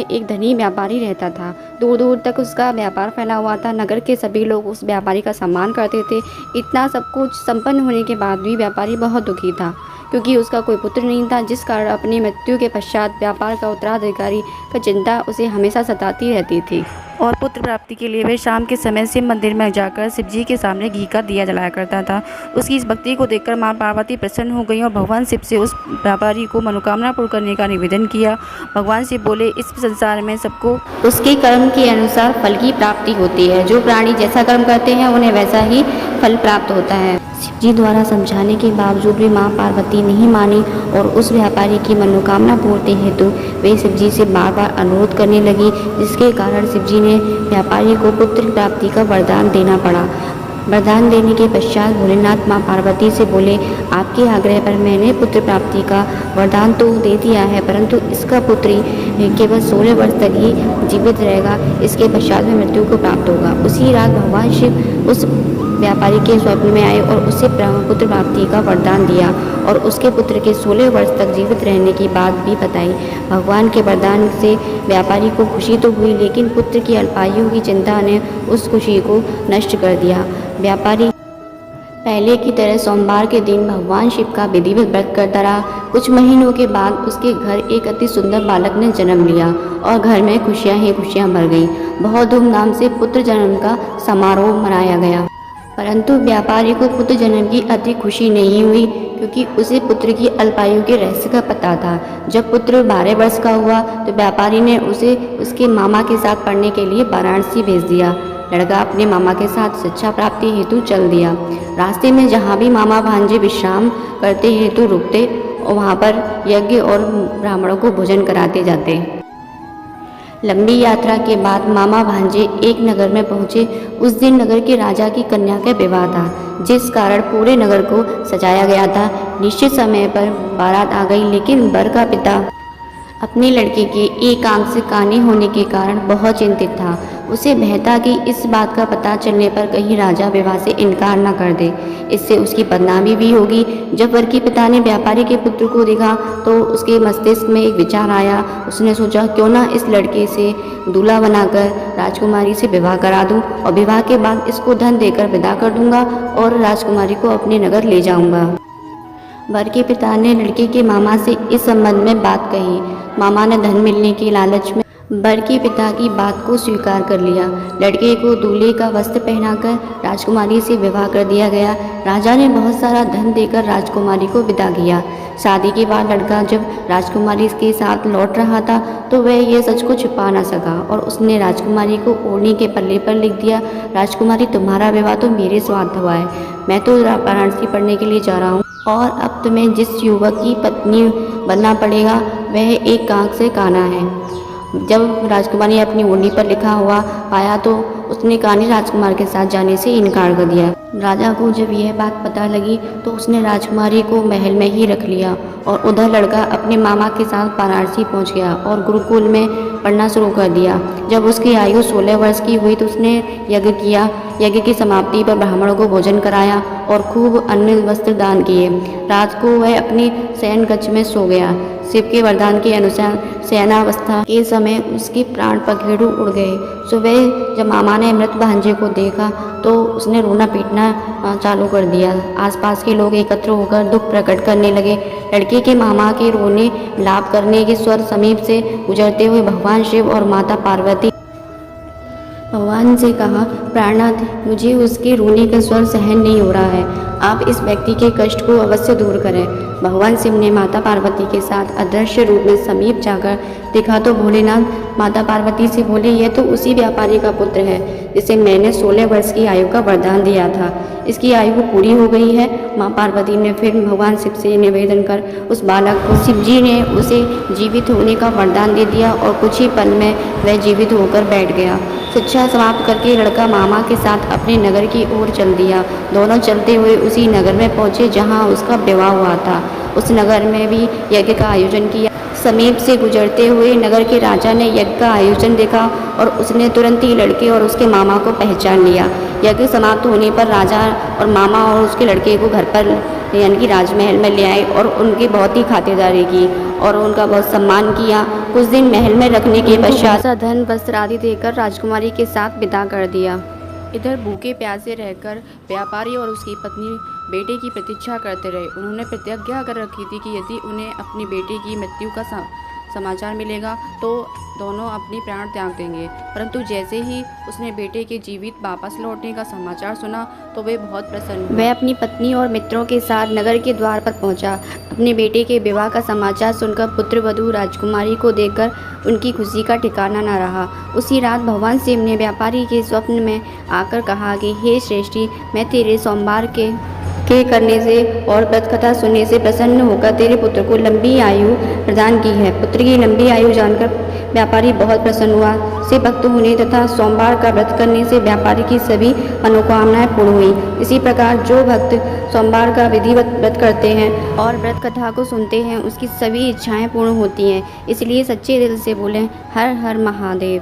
एक धनी व्यापारी रहता था। दूर दूर तक उसका व्यापार फैला हुआ था। नगर के सभी लोग उस व्यापारी का सम्मान करते थे। इतना सब कुछ संपन्न होने के बाद भी व्यापारी बहुत दुखी था, क्योंकि उसका कोई पुत्र नहीं था, जिस कारण अपनी मृत्यु के पश्चात व्यापार का उत्तराधिकारी का चिंता उसे हमेशा सताती रहती थी। और पुत्र प्राप्ति के लिए वह शाम के समय शिव मंदिर में जाकर शिव जी के सामने घी का दिया जलाया करता था। उसकी इस भक्ति को देखकर माँ पार्वती प्रसन्न हो गई और भगवान शिव से उस व्यापारी को मनोकामना पूर्ण करने का निवेदन किया। भगवान शिव बोले, इस संसार में सबको उसके कर्म के अनुसार फल की प्राप्ति होती है। जो प्राणी जैसा कर्म करते हैं उन्हें वैसा ही फल प्राप्त होता है। शिव जी द्वारा समझाने के बावजूद भी माँ पार्वती नहीं मानी और उस व्यापारी की मनोकामना पूर्ति हेतु वे शिव जी से बार बार अनुरोध करने लगी, जिसके कारण शिव जी ने व्यापारी को पुत्र प्राप्ति का वरदान देना पड़ा। वरदान देने के पश्चात भोलेनाथ माँ पार्वती से बोले, आपके आग्रह पर मैंने पुत्र प्राप्ति का वरदान तो दे दिया है, परंतु इसका पुत्री केवल 16 वर्ष तक ही जीवित रहेगा। इसके पश्चात में मृत्यु को प्राप्त होगा। उसी रात भगवान शिव उस व्यापारी के स्वप्न में आए और उसे पुत्र प्राप्ति का वरदान दिया और उसके पुत्र के 16 वर्ष तक जीवित रहने की बात भी बताई। भगवान के वरदान से व्यापारी को खुशी तो हुई, लेकिन पुत्र की अल्पायु की चिंता ने उस खुशी को नष्ट कर दिया। व्यापारी पहले की तरह सोमवार के दिन भगवान शिव का विधिवत व्रत करता रहा। कुछ महीनों के बाद उसके घर एक अति सुंदर बालक ने जन्म लिया और घर में खुशियां ही खुशियां भर गईं। बहुत धूमधाम से पुत्र जन्म का समारोह मनाया गया, परंतु व्यापारी को पुत्र जन्म की अधिक खुशी नहीं हुई, क्योंकि उसे पुत्र की अल्पायु के रहस्य का पता था। जब पुत्र 12 वर्ष का हुआ तो व्यापारी ने उसे उसके मामा के साथ पढ़ने के लिए वाराणसी भेज दिया। लड़का अपने मामा के साथ शिक्षा प्राप्ति हेतु चल दिया। रास्ते में जहाँ भी मामा भांजे विश्राम करते हेतु रुकते, वहाँ पर यज्ञ और ब्राह्मणों को भोजन कराते जाते। लंबी यात्रा के बाद मामा भांजे एक नगर में पहुँचे। उस दिन नगर के राजा की कन्या का विवाह था, जिस कारण पूरे नगर को सजाया गया था। निश्चित समय पर बारात आ गई, लेकिन वर का पिता अपने लड़के के एक आंख से काने होने के कारण बहुत चिंतित था। उसे भय था कि इस बात का पता चलने पर कहीं राजा विवाह से इनकार न कर दे, इससे उसकी बदनामी भी होगी। जब वर के पिता ने व्यापारी के पुत्र को देखा तो उसके मस्तिष्क में एक विचार आया। उसने सोचा, क्यों ना इस लड़के से दूल्हा बनाकर राजकुमारी से विवाह करा दूं और विवाह के बाद इसको धन देकर विदा कर दूंगा और राजकुमारी को अपने नगर ले जाऊंगा। वर के पिता ने लड़के के मामा से इस संबंध में बात कही। मामा ने धन मिलने के लालच में वर के पिता की बात को स्वीकार कर लिया। लड़के को दूल्हे का वस्त्र पहनाकर राजकुमारी से विवाह कर दिया गया। राजा ने बहुत सारा धन देकर राजकुमारी को विदा किया। शादी के बाद लड़का जब राजकुमारी के साथ लौट रहा था तो वह यह सच को छुपा न सका और उसने राजकुमारी को ओढ़नी के पल्ले पर लिख दिया, राजकुमारी तुम्हारा विवाह तो मेरे स्वार्थ हुआ है। मैं तो वाराणसी पढ़ने के लिए जा रहा हूँ और अब तुम्हें जिस युवक की पत्नी बनना पड़ेगा वह एक आंख से काना है। जब राजकुमारी ने अपनी ओढ़नी पर लिखा हुआ पाया तो उसने काने राजकुमार के साथ जाने से इनकार कर दिया। राजा को जब यह बात पता लगी तो उसने राजकुमारी को महल में ही रख लिया और उधर लड़का अपने मामा के साथ वाराणसी पहुंच गया और गुरुकुल में पढ़ना शुरू कर दिया। जब उसकी आयु 16 वर्ष की हुई तो उसने यज्ञ किया। यज्ञ की समाप्ति पर ब्राह्मणों को भोजन कराया और खूब अन्न वस्त्र दान किए। रात को वह अपनी शयन कक्ष में सो गया। शिव के वरदान के अनुसार शयनावस्था के समय उसके प्राण पखेरु उड़ गए। सुबह जब मामा ने मृत भांजे को देखा तो उसने रोना पीटना चालू कर दिया। आसपास के लोग एकत्र होकर दुख प्रकट करने लगे। लड़के के मामा के रोने लाभ करने के स्वर समीप से गुजरते हुए भगवान शिव और माता पार्वती भगवान से कहा, प्राणनाथ, मुझे उसके रोने का स्वर सहन नहीं हो रहा है। आप इस व्यक्ति के कष्ट को अवश्य दूर करें। भगवान शिव ने माता पार्वती के साथ अदृश्य रूप में समीप जाकर देखा तो भोलेनाथ माता पार्वती से बोले, यह तो उसी व्यापारी का पुत्र है जिसे मैंने 16 वर्ष की आयु का वरदान दिया था। इसकी आयु पूरी हो गई है। माँ पार्वती ने फिर भगवान शिव से निवेदन कर उस बालक को शिव जी ने उसे जीवित होने का वरदान दे दिया और कुछ ही पल में वह जीवित होकर बैठ गया। शिक्षा समाप्त करके लड़का मामा के साथ अपने नगर की ओर चल दिया। दोनों चलते हुए उसी नगर में पहुँचे जहाँ उसका विवाह हुआ था। उस नगर में भी यज्ञ का आयोजन किया। समीप से गुजरते हुए नगर के राजा ने यज्ञ का आयोजन देखा और उसने तुरंत ही लड़के और उसके मामा को पहचान लिया। यज्ञ समाप्त होने पर राजा और मामा और उसके लड़के को घर पर यानी कि राजमहल में ले आए और उनकी बहुत ही खातिरदारी की और उनका बहुत सम्मान किया। कुछ दिन महल में रखने के पश्चात धन वस्त्र आदि देकर राजकुमारी के साथ विदा कर दिया। इधर भूखे प्यासे रहकर व्यापारी और उसकी पत्नी बेटे की प्रतीक्षा करते रहे। उन्होंने प्रतिज्ञा कर रखी थी कि यदि उन्हें अपनी बेटी की मृत्यु का समाचार मिलेगा तो दोनों अपनी प्राण त्याग देंगे। परंतु जैसे ही उसने बेटे के जीवित वापस लौटने का समाचार सुना तो वे बहुत प्रसन्न हुए। वह अपनी पत्नी और मित्रों के साथ नगर के द्वार पर पहुंचा। अपने बेटे के विवाह का समाचार सुनकर पुत्रवधू राजकुमारी को देखकर उनकी खुशी का ठिकाना न रहा। उसी रात भगवान शिव ने व्यापारी के स्वप्न में आकर कहा कि हे श्रेष्ठी, मैं तेरे सोमवार के करने से और व्रत कथा सुनने से प्रसन्न होकर तेरे पुत्र को लंबी आयु प्रदान की है। पुत्र की लंबी आयु जानकर व्यापारी बहुत प्रसन्न हुआ। शिव भक्त होने तथा सोमवार का व्रत करने से व्यापारी की सभी मनोकामनाएं पूर्ण हुई। इसी प्रकार जो भक्त सोमवार का विधिवत व्रत करते हैं और व्रत कथा को सुनते हैं उसकी सभी इच्छाएं पूर्ण होती हैं। इसलिए सच्चे दिल से बोलें हर हर महादेव।